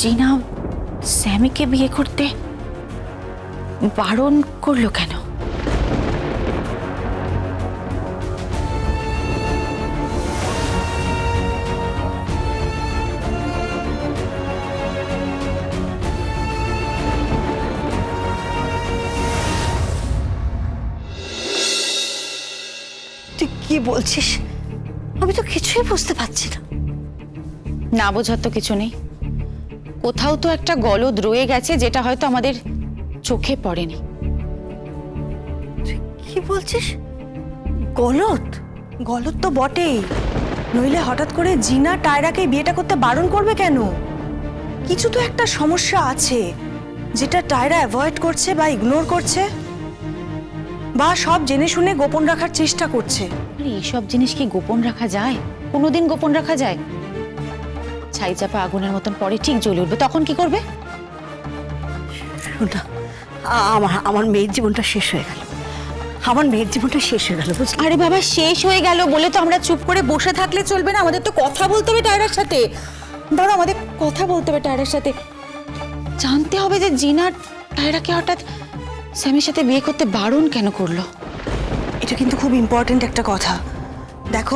জিনা স্যামিকে বিয়ে করতে বারণ করলো কেন? তুই কি বলছিস? আমি তো কিছুই বুঝতে পারছি না। না বোঝার তো কিছু নেই, কোথাও তো একটা গলদ রয়ে গেছে যেটা হয়তো আমাদের চোখে পড়েনি। তুই কি বলছিস? গলদ? গলদ তো বটেই, নইলে হঠাৎ করে জিনা টায়রাকে বিয়েটা করতে বারণ করবে কেন? কিছু তো একটা সমস্যা আছে যেটা টায়রা অ্যাভয়েড করছে বা ইগনোর করছে, বা সব জেনে শুনে গোপন রাখার চেষ্টা করছে। আরে এইসব জিনিস কি গোপন রাখা যায়? কোনোদিন গোপন রাখা যায়? ছাই চাপা আগুনের মতন পরে ঠিক জ্বলে উঠবে, তখন কি করবে? শোন না, আমার মেয়ের জীবনটা শেষ হয়ে গেল। আমার মেয়ের জীবনটা শেষ হয়ে গেল, বুঝলি? আরে বাবা, শেষ হয়ে গেল বলে তো আমরা চুপ করে বসে থাকলে চলবে না, আমাদের তো কথা বলতে হবে টায়রার সাথে। ধরো আমাদের কথা বলতে হবে টায়রার সাথে, জানতে হবে যে জিনা টায়রাকে হঠাৎ স্যামির সাথে বিয়ে করতে বারণ কেন করলো। এটা কিন্তু খুব ইম্পর্ট্যান্ট একটা কথা। দেখো,